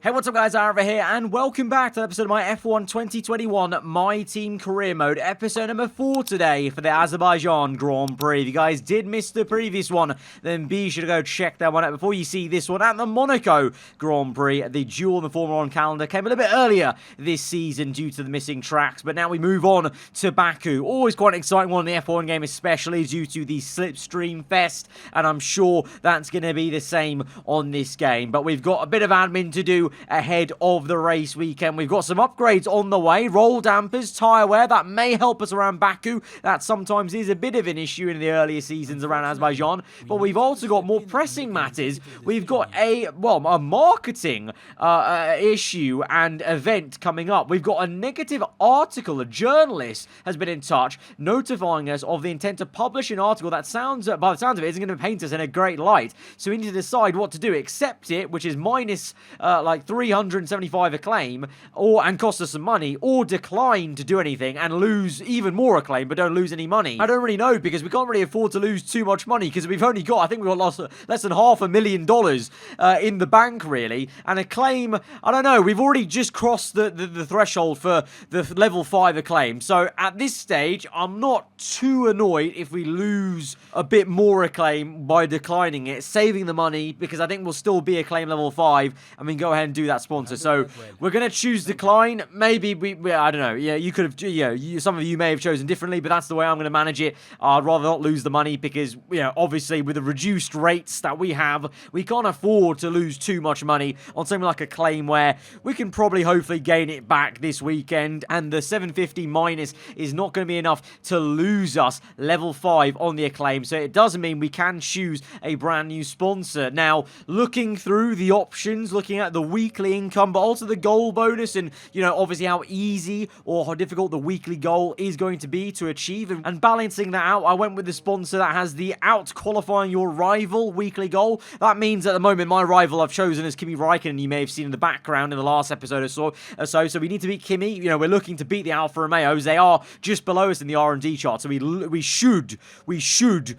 Hey, what's up guys, aarava here, and welcome back to an episode of my F1 2021 My Team Career Mode, episode number 4 today for the Azerbaijan Grand Prix. If you guys did miss the previous one, then be sure to go check that one out before you see this one at the Monaco Grand Prix. The duel in the Formula 1 calendar came a little bit earlier this season due to the missing tracks, but now we move on to Baku. Always quite an exciting one in the F1 game, especially due to the Slipstream Fest, and I'm sure that's going to be the same on this game. But we've got a bit of admin to do ahead of the race weekend. We've got some upgrades on the way, roll dampers, tyre wear, that may help us around Baku. That sometimes is a bit of an issue in the earlier seasons around Azerbaijan, but we've also got more pressing matters. We've got a marketing issue and event coming up. We've got a negative article. A journalist has been in touch notifying us of the intent to publish an article that sounds, by the sounds of it, isn't going to paint us in a great light. So we need to decide what to do. Accept it, which is minus like 375 acclaim, and cost us some money, or decline to do anything and lose even more acclaim but don't lose any money. I don't really know, because we can't really afford to lose too much money, because we've only got, I think we've got lost less than $500,000 in the bank, really. And acclaim, I don't know, we've already just crossed the threshold for the level 5 acclaim. So at this stage, I'm not too annoyed if we lose a bit more acclaim by declining it, saving the money, because I think we'll still be acclaim level 5, and we can go ahead and do that sponsor. So we're going to choose decline. Maybe I don't know. Yeah, you could have, some of you may have chosen differently, but that's the way I'm going to manage it. I'd rather not lose the money, because, obviously with the reduced rates that we have, we can't afford to lose too much money on something like a claim where we can probably hopefully gain it back this weekend, and the 750 minus is not going to be enough to lose us level 5 on the acclaim. So it does mean we can choose a brand new sponsor. Now, looking through the options, looking at the weekly income, but also the goal bonus, and obviously how easy or how difficult the weekly goal is going to be to achieve, and balancing that out, I went with the sponsor that has the out qualifying your rival weekly goal. That means at the moment my rival I've chosen is Kimi Räikkönen. You may have seen in the background in the last episode or so we need to beat Kimi. We're looking to beat the Alfa Romeos. They are just below us in the R&D chart, so we should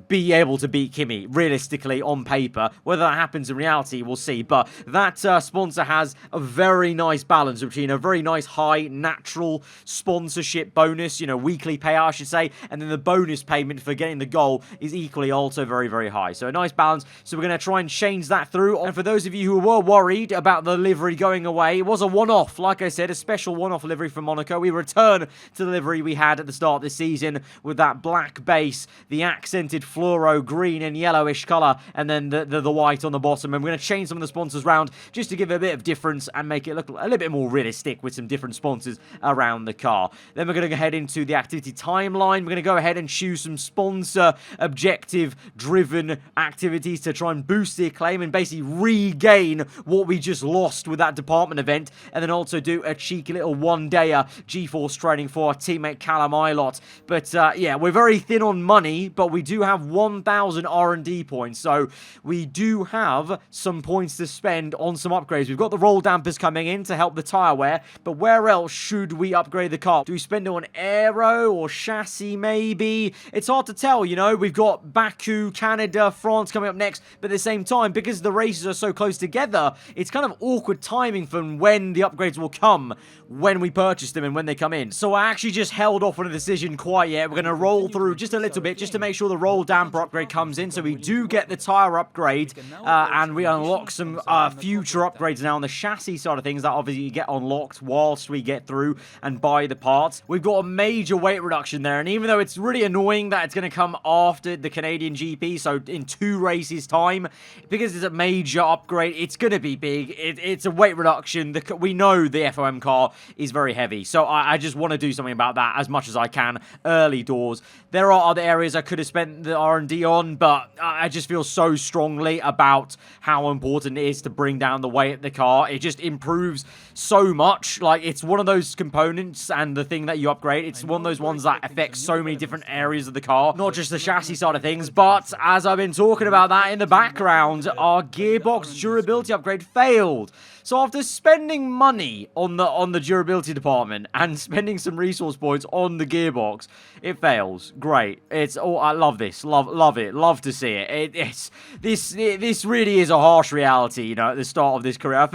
be able to beat Kimi, realistically, on paper. Whether that happens in reality, we'll see. But that sponsor has a very nice balance between a very nice high natural sponsorship bonus, weekly payout, I should say, and then the bonus payment for getting the goal is equally also very, very high. So a nice balance. So we're going to try and change that through. And for those of you who were worried about the livery going away, it was a one-off. Like I said, a special one-off livery from Monaco. We return to the livery we had at the start of the season with that black base, the accented fluoro green and yellowish color, and then the white on the bottom. And we're going to change some of the sponsors around just to give it a bit of difference and make it look a little bit more realistic with some different sponsors around the car. Then we're going to go ahead into the activity timeline. We're going to go ahead and choose some sponsor objective driven activities to try and boost the acclaim and basically regain what we just lost with that department event, and then also do a cheeky little one-dayer G-Force training for our teammate Callum Ilott. But yeah, we're very thin on money, but we do have 1,000 R&D points, so we do have some points to spend on some upgrades. We've got the roll dampers coming in to help the tyre wear, but where else should we upgrade the car? Do we spend it on aero or chassis maybe? It's hard to tell, We've got Baku, Canada, France coming up next, but at the same time, because the races are so close together, it's kind of awkward timing from when the upgrades will come, when we purchase them and when they come in. So I actually just held off on a decision quite yet. We're going to roll through just a little bit just to make sure the roll damper upgrade comes in, so we do get the tyre upgrade, and we unlock some future upgrades now on the chassis side of things that obviously get unlocked whilst we get through and buy the parts. We've got a major weight reduction there, and even though it's really annoying that it's going to come after the Canadian GP, so in 2 races time, because it's a major upgrade, it's going to be big. It's a weight reduction. We know the FOM car is very heavy, so I just want to do something about that as much as I can early doors. There are other areas I could have spent the R&D on, but I just feel so strongly about how important it is to bring down the weight of the car. It just improves so much. Like, it's one of those components and the thing that you upgrade, it's one of those ones that affects so many different areas of the car, not just the chassis side of things. But as I've been talking about that in the background, our gearbox durability upgrade failed. So after spending money on the durability department and spending some resource points on the gearbox, it fails. Great. It's all love this. Love it. Love to see it. This really is a harsh reality, you know, at the start of this career. I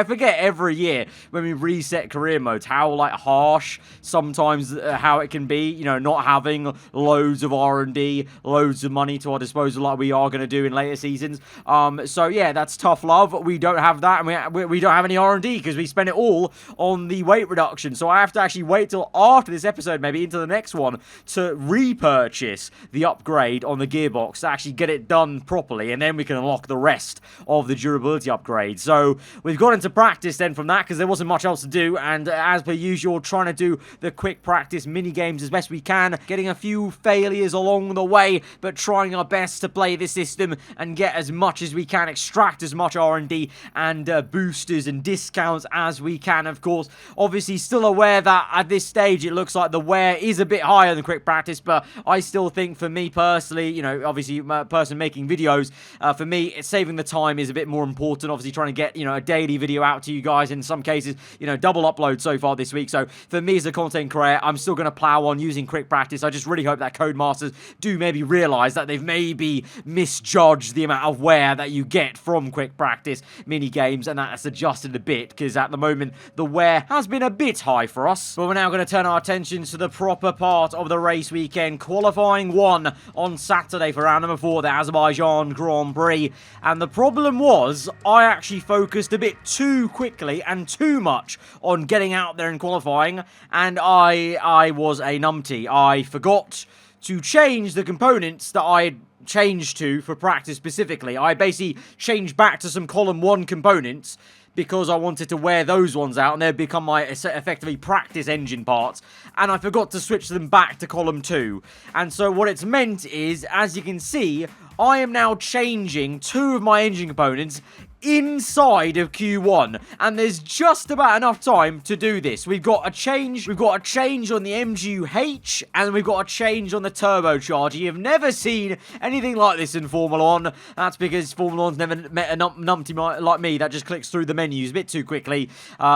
forget every year when we reset career modes how, like, harsh sometimes how it can be, you know, not having loads of R&D, loads of money to our disposal like we are going to do in later seasons. So yeah, that's tough love. We don't have that, and we don't have any R&D because we spent it all on the weight reduction. So I have to actually wait till after this episode, maybe into the next one, to repurchase the upgrade on the gearbox to actually get it done properly, and then we can unlock the rest of the durability upgrade. So we've got into practice then from that because there wasn't much else to do, and as per usual, trying to do the quick practice mini games as best we can, getting a few failures along the way, but trying our best to play the system and get as much as we can, extract as much R&D and boosters and discounts as we can, of course. Obviously, still aware that at this stage it looks like the wear is a bit higher than quick practice, but I still think, for me personally, you know, obviously, a person making videos, for me, saving the time is a bit more important. Obviously, trying to get, you know, a daily video out to you guys, in some cases, you know, double upload so far this week. So for me as a content creator, I'm still going to plow on using quick practice. I just really hope that Codemasters do maybe realize that they've maybe misjudged the amount of wear that you get from quick practice mini games, and that's adjusted a bit, because at the moment the wear has been a bit high for us. But we're now going to turn our attention to the proper part of the race weekend, qualifying 1 on Saturday for round number 4, the Azerbaijan Grand Prix. And the problem was, I actually focused a bit too quickly and too much on getting out there and qualifying, and I was a numpty. I forgot to change the components that I changed to for practice specifically. I basically changed back to some column 1 components because I wanted to wear those ones out, and they'd become my effectively practice engine parts, and I forgot to switch them back to column 2. And so what it's meant is, as you can see, I am now changing 2 of my engine components inside of Q1, and there's just about enough time to do this. We've got a change on the MGU-H, and we've got a change on the turbocharger. You've never seen anything like this in Formula 1. That's because Formula 1's never met a numpty like me that just clicks through the menus a bit too quickly.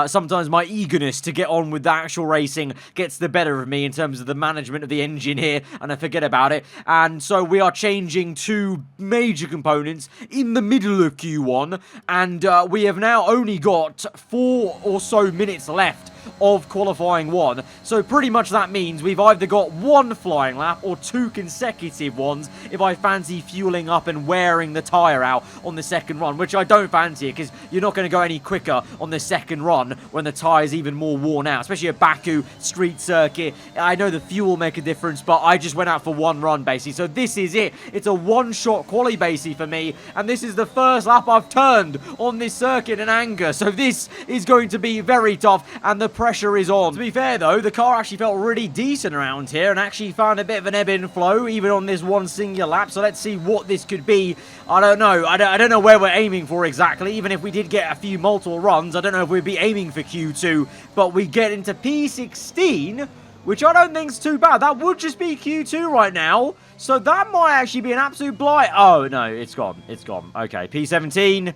Sometimes my eagerness to get on with the actual racing gets the better of me in terms of the management of the engine here, and I forget about it. And so we are changing 2 major components in the middle of Q1, and we have now only got 4 or so minutes left of qualifying 1. So pretty much that means we've either got 1 flying lap or 2 consecutive ones if I fancy fueling up and wearing the tyre out on the second run, which I don't fancy, because you're not going to go any quicker on the second run when the tyre's even more worn out, especially a Baku street circuit. I know the fuel will make a difference, but I just went out for 1 run basically. So this is it. It's a one-shot quali basically for me, and this is the first lap I've turned on this circuit in anger. So this is going to be very tough, and the pressure is on. To be fair though, the car actually felt really decent around here and actually found a bit of an ebb and flow even on this one singular lap. So let's see what this could be. I don't know. I don't know where we're aiming for exactly. Even if we did get a few multiple runs, I don't know if we'd be aiming for Q2, but we get into P16, which I don't think is too bad. That would just be Q2 right now. So that might actually be an absolute blight. Oh no, it's gone. It's gone. Okay, P17,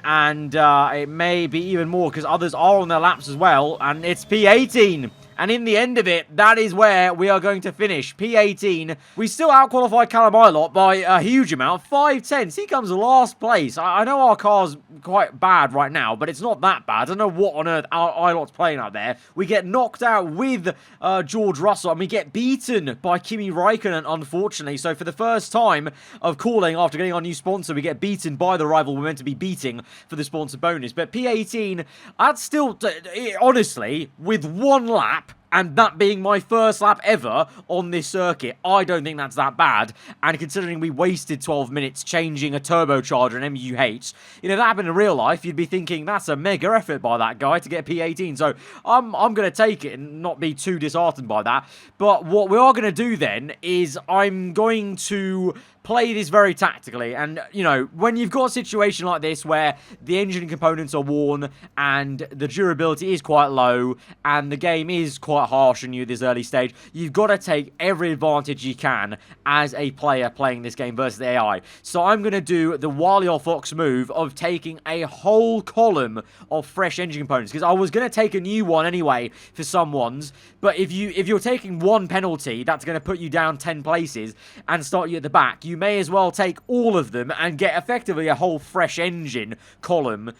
and it may be even more because others are on their laps as well, and it's P18. And in the end of it, that is where we are going to finish. P18. We still out-qualified Callum Ilott by a huge amount. 5/10. He comes last place. I know our car's quite bad right now, but it's not that bad. I don't know what on earth Ilott's playing out there. We get knocked out with George Russell, and we get beaten by Kimi Räikkönen, unfortunately. So for the first time of calling after getting our new sponsor, we get beaten by the rival we're meant to be beating for the sponsor bonus. But P18, that's still, honestly, with 1 lap, and that being my first lap ever on this circuit, I don't think that's that bad. And considering we wasted 12 minutes changing a turbocharger and MUH, you know, if that happened in real life, you'd be thinking that's a mega effort by that guy to get P18. So I'm going to take it and not be too disheartened by that. But what we are going to do then is I'm going to play this very tactically. And, you know, when you've got a situation like this where the engine components are worn and the durability is quite low and the game is quite harsh on you at this early stage, you've got to take every advantage you can as a player playing this game versus the AI. So I'm going to do the Wily or Fox move of taking a whole column of fresh engine components, because I was going to take a new one anyway for some ones, but if you're taking one penalty, that's going to put you down 10 places and start you at the back. You may as well take all of them and get effectively a whole fresh engine column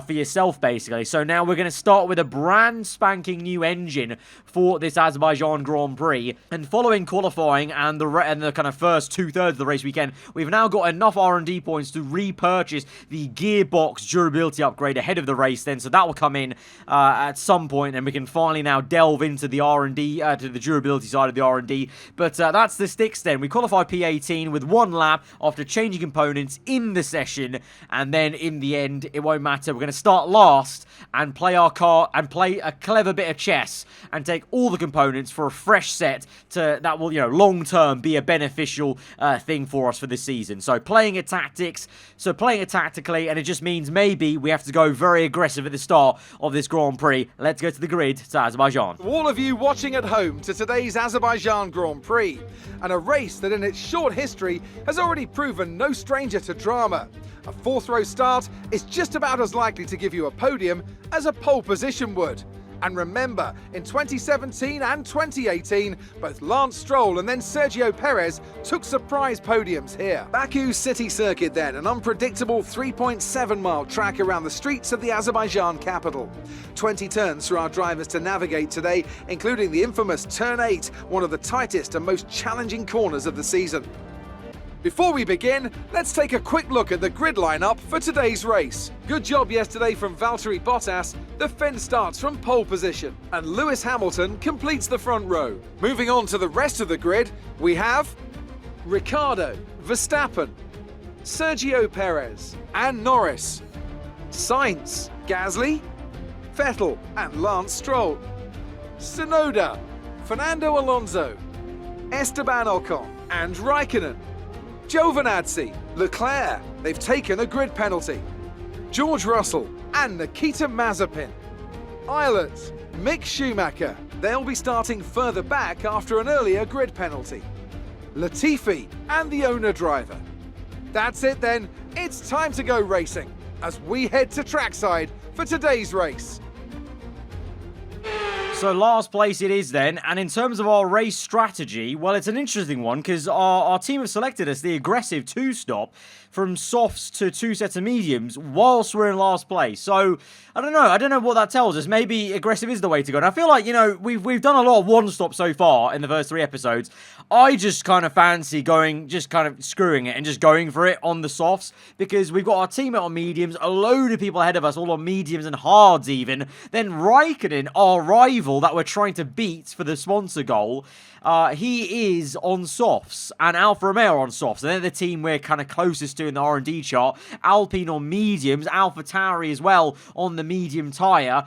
for yourself, basically. So now we're going to start with a brand spanking new engine for this Azerbaijan Grand Prix. And following qualifying and the kind of first 2/3 of the race weekend, we've now got enough R&D points to repurchase the gearbox durability upgrade ahead of the race then. So that will come in at some point, and we can finally now delve into the R&D, to the durability side of the R&D. But that's the sticks then. We qualified P18 with 1 lap after changing components in the session, and then in the end, it won't matter. We're going to start last and play our car and play a clever bit of chess and take all the components for a fresh set that will, you know, long term be a beneficial thing for us for this season. So playing it tactically, and it just means maybe we have to go very aggressive at the start of this Grand Prix. Let's go to the grid to Azerbaijan. To all of you watching at home to today's Azerbaijan Grand Prix, and a race that in its short history has already proven no stranger to drama. A 4th row start is just about as likely to give you a podium as a pole position would. And remember, in 2017 and 2018, both Lance Stroll and then Sergio Perez took surprise podiums here. Baku City Circuit then, an unpredictable 3.7-mile track around the streets of the Azerbaijan capital. 20 turns for our drivers to navigate today, including the infamous Turn 8, one of the tightest and most challenging corners of the season. Before we begin, let's take a quick look at the grid lineup for today's race. Good job yesterday from Valtteri Bottas. The fence starts from pole position, and Lewis Hamilton completes the front row. Moving on to the rest of the grid, we have Ricciardo, Verstappen, Sergio Perez, and Norris, Sainz, Gasly, Vettel, and Lance Stroll, Tsunoda, Fernando Alonso, Esteban Ocon, and Raikkonen. Giovinazzi, Leclerc, they've taken a grid penalty. George Russell and Nikita Mazepin. Islet, Mick Schumacher, they'll be starting further back after an earlier grid penalty. Latifi and the owner driver. That's it then, it's time to go racing as we head to trackside for today's race. So last place it is then, and in terms of our race strategy, well, it's an interesting one because our team have selected us the aggressive 2-stop from softs to 2 sets of mediums whilst we're in last place. So I don't know what that tells us. Maybe aggressive is the way to go. And I feel like, you know, we've done a lot of 1-stop so far in the first 3 episodes. I just kind of fancy just kind of screwing it and just going for it on the softs, because we've got our teammate on mediums, a load of people ahead of us, all on mediums and hards even. Then Raikkonen, our rival that we're trying to beat for the sponsor goal, he is on softs, and Alfa Romeo are on softs, and they're the team we're kind of closest to in the R&D chart. Alpine on mediums, AlphaTauri as well on the medium tyre.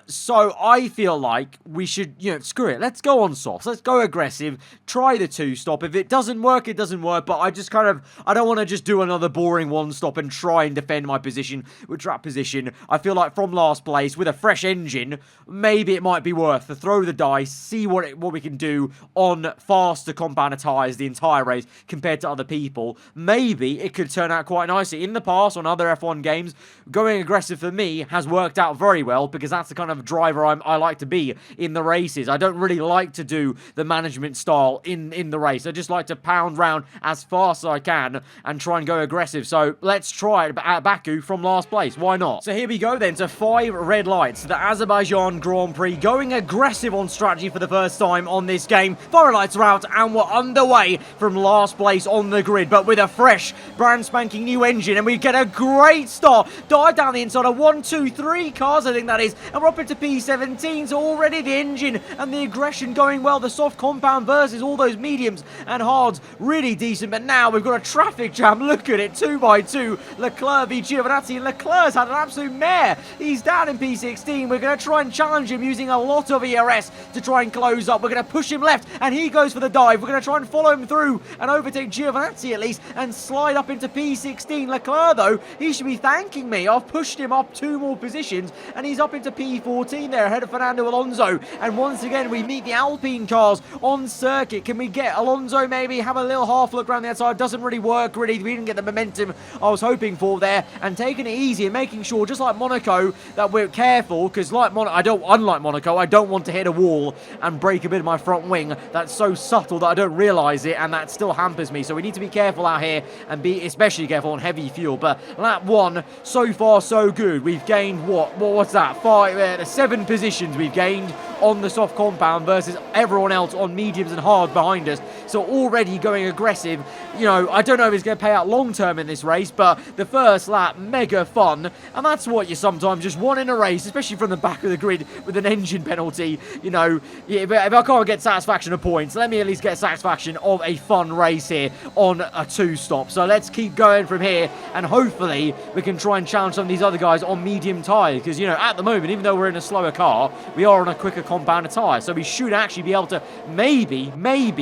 So I feel like we should, you know, screw it. Let's go on softs. Let's go aggressive. Try the 2-stop. If it doesn't work, it doesn't work. But I don't want to just do another boring 1-stop and try and defend my position with track position. I feel like from last place with a fresh engine, maybe it might be worth to throw the dice, see what we can do on faster compounder tyres the entire race compared to other people. Maybe it could turn out quite nicely. In the past, on other F1 games, going aggressive for me has worked out very well, because that's the kind of driver I like to be in the races. I don't really like to do the management style in the race. I just like to pound round as fast as I can and try and go aggressive. So let's try it at Baku from last place. Why not? So here we go then to 5 red lights. The Azerbaijan Grand Prix going aggressive on strategy for the first time on this game. 4 lights are out and we're underway from last place on the grid, but with a fresh brand spanking new engine, and we get a great start. Dive down the inside of 1, 2, 3 cars, I think that is, and we're up into P17, so already the engine and the aggression going well. The soft compound versus all those mediums and hards, really decent, but now we've got a traffic jam. Look at it, 2x2, Leclerc v Giovinazzi, and Leclerc's had an absolute mare. He's down in P16. We're going to try and challenge him using a lot of ERS to try and close up. We're going to push him left, and he goes for the dive. We're going to try and follow him through and overtake Giovinazzi at least and slide up into P16. Leclerc, though, he should be thanking me. I've pushed him up 2 more positions, and he's up into P14 there ahead of Fernando Alonso. And once again, we meet the Alpine cars on circuit. Can we get Alonso maybe have a little half look around the outside? Doesn't really work, really. We didn't get the momentum I was hoping for there, and taking it easy and making sure, just like Monaco, that we're careful, because unlike Monaco, I don't want to hit a wall and break a bit of my front wing. That's so subtle that I don't realise it, and that still hampers me. So we need to be careful out here and be especially careful on heavy fuel. But lap 1, so far so good. We've gained what's that? 7 positions we've gained on the soft compound versus everyone else on mediums and hard behind us. So already going aggressive. You know, I don't know if it's going to pay out long term in this race, but the first lap, mega fun. And that's what you sometimes just want in a race, especially from the back of the grid with an engine penalty. You know, if I can't get satisfaction of points, let me at least get satisfaction of a fun race here on a 2-stop. So let's keep going from here, and hopefully we can try and challenge some of these other guys on medium tyres, because, you know, at the moment, even though we're in a slower car, we are on a quicker compounder tyre, so we should actually be able to maybe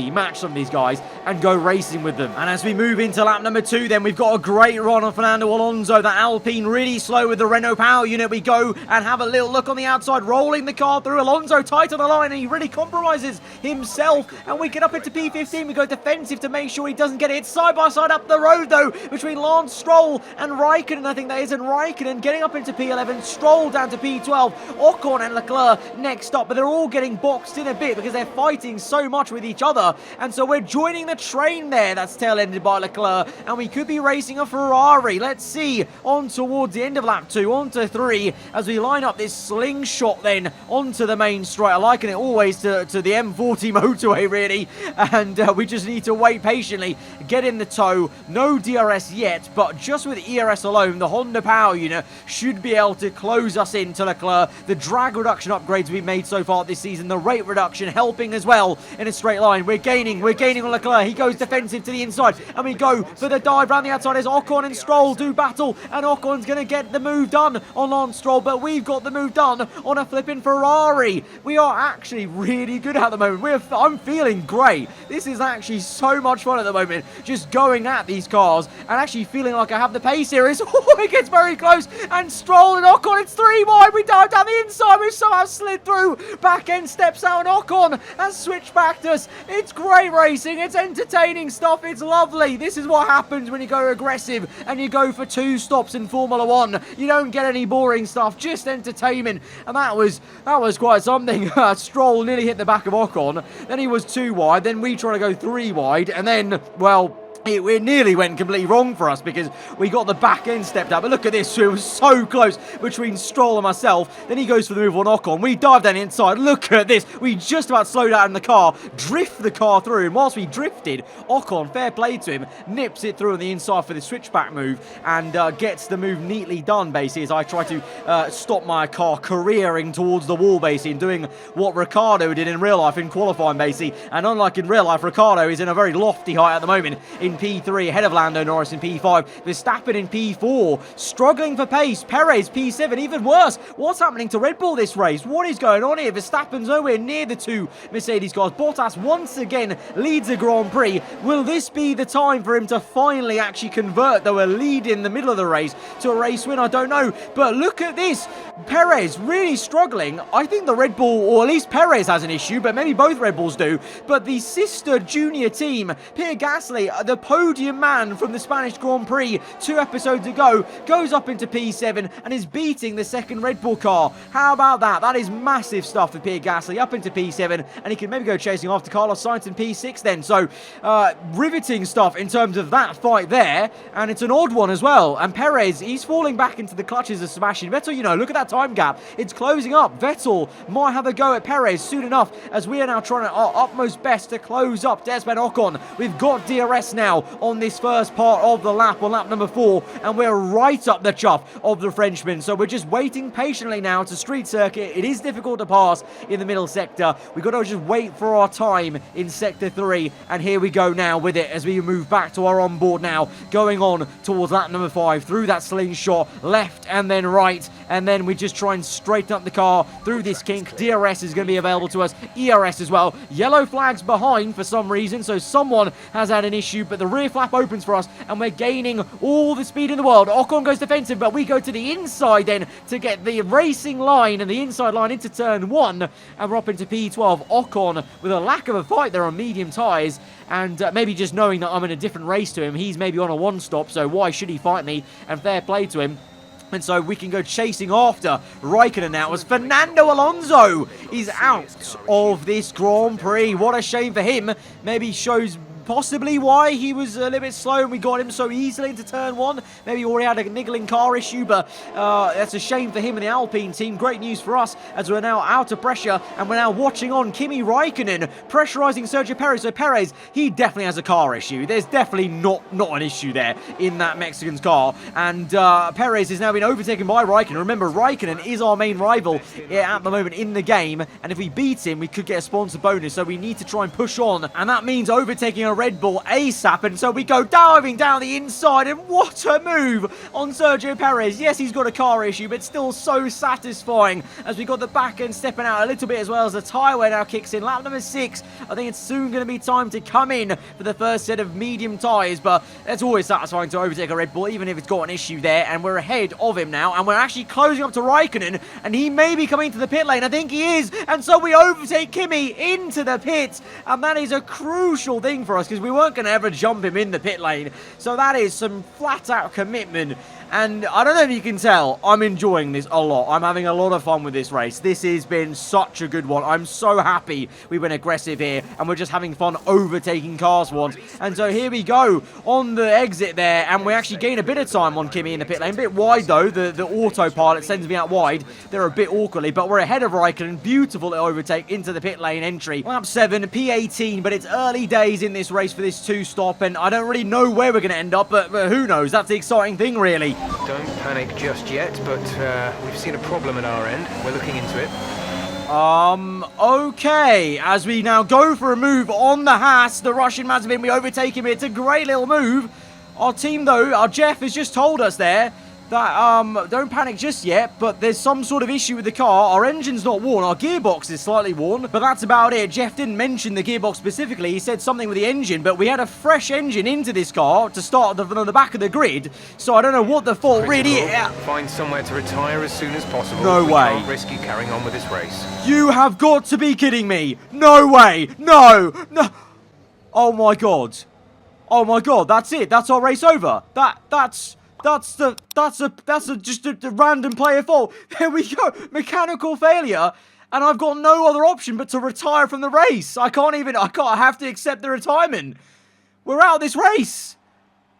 match some of these guys and go racing with them. And as we move into lap number 2, then we've got a great run on Fernando Alonso. That Alpine really slow with the Renault power unit. We go and have a little look on the outside, rolling the car through. Alonso tight on the line, and he really compromises himself, and we get up into P15. We go defensive to make sure he doesn't get it. Side by side up the road, though, between Lance Stroll and Raikkonen, I think that is, and Raikkonen getting up into P11, Stroll down to P12, Ocon and Leclerc next up, but they're all getting boxed in a bit because they're fighting so much with each other, and so we're joining the train there. That's tail-ended by Leclerc, and we could be racing a Ferrari. Let's see, on towards the end of lap 2, on to 3, as we line up this slingshot then onto the main straight. I liken it always to the M40 motorway, really, and we just need to wait patiently, get in the tow. No DRS yet, but just with ERS alone, the Honda power unit should be able to close us into Leclerc. The drag reduction upgrades we've made so far this season, the rate reduction helping as well in a straight line. We're gaining on Leclerc. He goes defensive to the inside, and we go for the dive round the outside as Ocon and Stroll do battle, and Ocon's going to get the move done on Lance Stroll, but we've got the move done on a flipping Ferrari. We are actually really good at the moment. I'm feeling great. This is actually so much fun at the moment, just going at these cars and actually feeling like I have the pace here. It gets very close, and Stroll and Ocon, it's 3 wide. We dive down the inside. We've somehow slid through. Back end steps out, and Ocon has switched back to us. It's great racing. It's entertaining stuff. It's lovely. This is what happens when you go aggressive and you go for 2 stops in Formula 1. You don't get any boring stuff, just entertainment. And that was quite something. Stroll nearly hit the back of Ocon. Then he was 2 wide. Then we try to go 3 wide. And then, well, it nearly went completely wrong for us because we got the back end stepped out. But look at this. It was so close between Stroll and myself. Then he goes for the move on Ocon. We dive down inside. Look at this. We just about slowed out in the car, drift the car through. And whilst we drifted, Ocon, fair play to him, nips it through on the inside for the switchback move and gets the move neatly done, basically, as I try to stop my car careering towards the wall, basically, and doing what Ricciardo did in real life in qualifying, basically. And unlike in real life, Ricciardo is in a very lofty height at the moment in P3, ahead of Lando Norris in P5, Verstappen in P4, struggling for pace, Perez P7, even worse. What's happening to Red Bull this race? What is going on here? Verstappen's nowhere near the 2 Mercedes cars. Bottas once again leads a Grand Prix. Will this be the time for him to finally actually convert, though a lead in the middle of the race, to a race win? I don't know, but look at this. Perez really struggling. I think the Red Bull, or at least Perez has an issue, but maybe both Red Bulls do, but the sister junior team, Pierre Gasly, the podium man from the Spanish Grand Prix 2 episodes ago, goes up into P7 and is beating the second Red Bull car. How about that? That is massive stuff for Pierre Gasly, up into P7, and he can maybe go chasing after Carlos Sainz in P6 then. So, riveting stuff in terms of that fight there, and it's an odd one as well. And Perez, he's falling back into the clutches of Sebastian Vettel. You know, look at that time gap. It's closing up. Vettel might have a go at Perez soon enough, as we are now trying our utmost best to close up Esteban Ocon. We've got DRS now. now on this first part of the lap, on lap number 4, and we're right up the chuff of the Frenchman. So we're just waiting patiently now. It's a street circuit. It is difficult to pass in the middle sector. We've got to just wait for our time in sector 3, and here we go now with it as we move back to our onboard now, going on towards lap number 5, through that slingshot, left and then right, and then we just try and straighten up the car through this kink. DRS is going to be available to us, ERS as well. Yellow flags behind for some reason, so someone has had an issue, but the rear flap opens for us, and we're gaining all the speed in the world. Ocon goes defensive, but we go to the inside then to get the racing line and the inside line into turn 1, and we're up into P12. Ocon with a lack of a fight there on medium tyres, and maybe just knowing that I'm in a different race to him. He's maybe on a one-stop, so why should he fight me? And fair play to him. And so we can go chasing after Raikkonen now, as Fernando Alonso is out of this Grand Prix. What a shame for him. Maybe shows possibly why he was a little bit slow and we got him so easily into turn 1. Maybe he already had a niggling car issue, but that's a shame for him and the Alpine team. Great news for us as we're now out of pressure and we're now watching on Kimi Raikkonen pressurising Sergio Perez. So Perez, he definitely has a car issue. There's definitely not an issue there in that Mexican's car. And Perez is now been overtaken by Raikkonen. Remember, Raikkonen is our main rival at the moment in the game, and if we beat him, we could get a sponsor bonus. So we need to try and push on, and that means overtaking a Red Bull ASAP. And so we go diving down the inside, and what a move on Sergio Perez. Yes, he's got a car issue, but still so satisfying as we got the back end stepping out a little bit, as well as the tyre wear now kicks in. Lap number 6, I think it's soon going to be time to come in for the first set of medium tyres, but it's always satisfying to overtake a Red Bull, even if it's got an issue there. And we're ahead of him now, and we're actually closing up to Raikkonen, and he may be coming to the pit lane. I think he is, and so we overtake Kimi into the pit, and that is a crucial thing for us because we weren't going to ever jump him in the pit lane. So that is some flat-out commitment. And I don't know if you can tell, I'm enjoying this a lot. I'm having a lot of fun with this race. This has been such a good one. I'm so happy we went aggressive here, and we're just having fun overtaking cars once. And so here we go on the exit there, and we actually gain a bit of time on Kimi in the pit lane. A bit wide though, the autopilot sends me out wide. They're a bit awkwardly, but we're ahead of Raikkonen. Beautiful overtake into the pit lane entry. Lap 7, P18, but it's early days in this race for this 2-stop, and I don't really know where we're going to end up, but who knows? That's the exciting thing, really. Don't panic just yet, but we've seen a problem at our end. We're looking into it. Okay. As we now go for a move on the Haas, the Russian Mazepin, we overtake him. It's a great little move. Our team, though, our Jeff has just told us there that, don't panic just yet, but there's some sort of issue with the car. Our engine's not worn. Our gearbox is slightly worn, but that's about it. Jeff didn't mention the gearbox specifically. He said something with the engine, but we had a fresh engine into this car to start on the back of the grid, so I don't know what the fault really is. Find somewhere to retire as soon as possible. No way. We can't risk you carrying on with this race. You have got to be kidding me. No way. No. Oh my god. Oh my god. That's it. That's our race over. That's just a random player fault. There we go. Mechanical failure. And I've got no other option but to retire from the race. I have to accept the retirement. We're out of this race.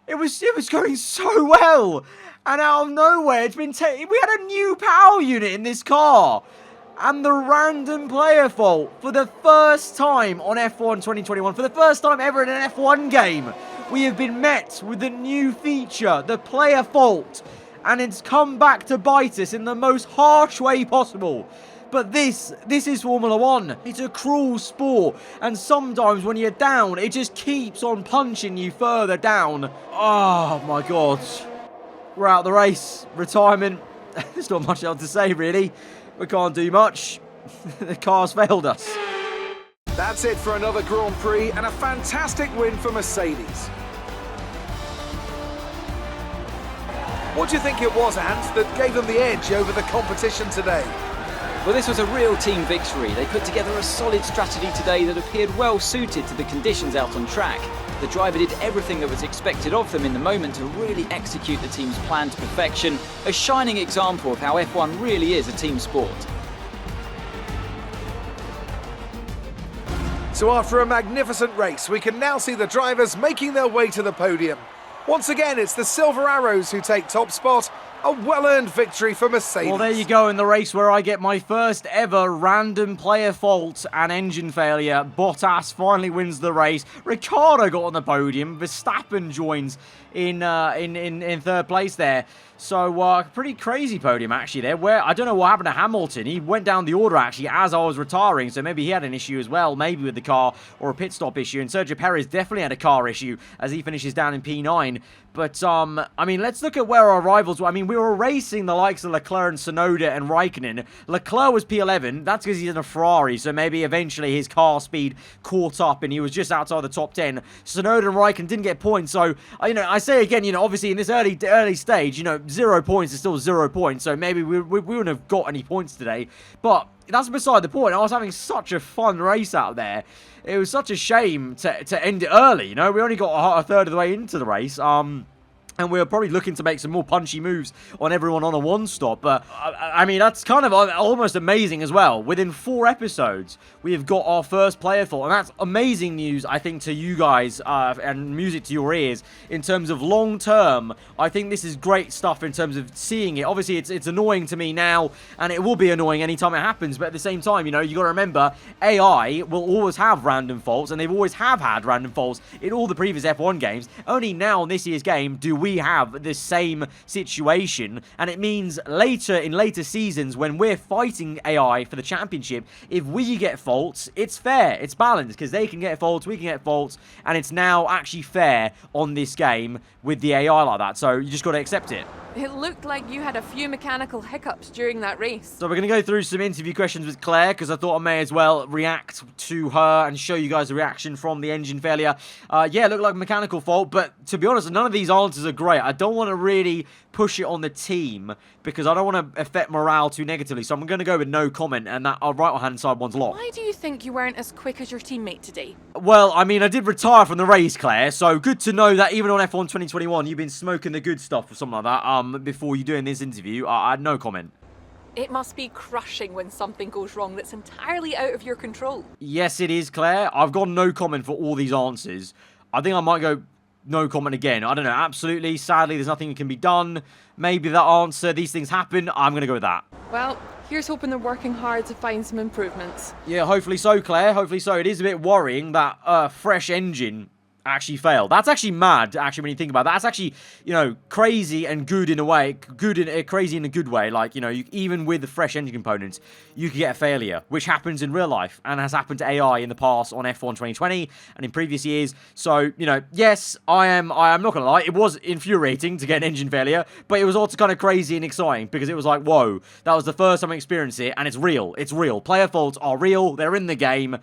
It was going so well. And out of nowhere, we had a new power unit in this car. And the random player fault for the first time on F1 2021, for the first time ever in an F1 game, we have been met with the new feature, the player fault, and it's come back to bite us in the most harsh way possible. But this is Formula 1. It's a cruel sport, and sometimes when you're down, it just keeps on punching you further down. Oh my god. We're out of the race. Retirement. There's not much else to say, really. We can't do much. The car's failed us. That's it for another Grand Prix and a fantastic win for Mercedes. What do you think it was, Ant, that gave them the edge over the competition today? Well, this was a real team victory. They put together a solid strategy today that appeared well suited to the conditions out on track. The driver did everything that was expected of them in the moment to really execute the team's plan to perfection, a shining example of how F1 really is a team sport. So after a magnificent race, we can now see the drivers making their way to the podium. Once again, it's the Silver Arrows who take top spot, A well-earned victory for Mercedes. Well, there you go, in the race where I get my first ever random player fault and engine failure. Bottas finally wins the race. Ricciardo got on the podium. Verstappen joins in third place there. So, pretty crazy podium, actually, there. Where I don't know what happened to Hamilton. He went down the order, actually, as I was retiring. So, maybe he had an issue as well, maybe with the car or a pit stop issue. And Sergio Perez definitely had a car issue as he finishes down in P9. But, I mean, let's look at where our rivals were. I mean, we were racing the likes of Leclerc and Tsunoda and Raikkonen. Leclerc was P11. That's because he's in a Ferrari. So, maybe eventually his car speed caught up and he was just outside the top 10. Tsunoda and Raikkonen didn't get points. So, you know, I say again, you know, obviously in this early stage, you know, 0 points is still 0 points, so maybe we wouldn't have got any points today, but that's beside the point. I was having such a fun race out there. It was such a shame to end it early, you know. We only got a third of the way into the race, and we were probably looking to make some more punchy moves on everyone on a one-stop. But, I mean, that's kind of almost amazing as well. Within 4 episodes, we have got our first player fault. And that's amazing news, I think, to you guys and music to your ears. In terms of long-term, I think this is great stuff in terms of seeing it. Obviously, it's annoying to me now, and it will be annoying anytime it happens. But at the same time, you know, you got to remember, AI will always have random faults, and they've always have had random faults in all the previous F1 games. Only now in this year's game do we have the same situation, and it means in later seasons when we're fighting AI for the championship, if we get faults, it's fair, it's balanced, because they can get faults, we can get faults, and it's now actually fair on this game with the AI like that, so you just got to accept it. It looked like you had a few mechanical hiccups during that race. So we're going to go through some interview questions with Claire, because I thought I may as well react to her and show you guys a reaction from the engine failure. Yeah, it looked like a mechanical fault, but to be honest, none of these answers are great. I don't want to really push it on the team, because I don't want to affect morale too negatively, so I'm going to go with no comment, and that right-hand side one's locked. Why do you think you weren't as quick as your teammate today? Well, I mean, I did retire from the race, Claire, so good to know that even on F1 2021, you've been smoking the good stuff or something like that, before you doing this interview. I had no comment. It must be crushing when something goes wrong that's entirely out of your control. Yes, it is, Claire. I've got no comment for all these answers. I think I might go no comment again. I don't know, absolutely. Sadly, there's nothing that can be done. Maybe that answer, these things happen. I'm going to go with that. Well, here's hoping they're working hard to find some improvements. Yeah, hopefully so, Claire. Hopefully so. It is a bit worrying that a fresh engine actually failed. That's actually mad, actually, when you think about it. That's actually, you know, crazy and good in a way. Crazy in a good way. Like, you know, even with the fresh engine components, you could get a failure, which happens in real life and has happened to AI in the past on F1 2020 and in previous years. So, you know, yes, I am not going to lie, it was infuriating to get an engine failure, but it was also kind of crazy and exciting because it was like, whoa, that was the first time I experienced it, and it's real. It's real. Player faults are real. They're in the game,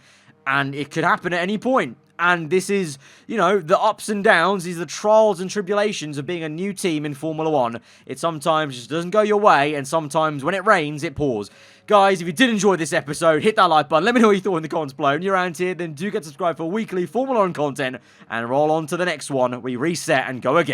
and it could happen at any point. And this is, you know, the ups and downs, these are the trials and tribulations of being a new team in Formula 1. It sometimes just doesn't go your way, and sometimes when it rains, it pours. Guys, if you did enjoy this episode, hit that like button. Let me know what you thought in the comments below. And you're around here, then do get subscribed for weekly Formula 1 content. And roll on to the next one. We reset and go again.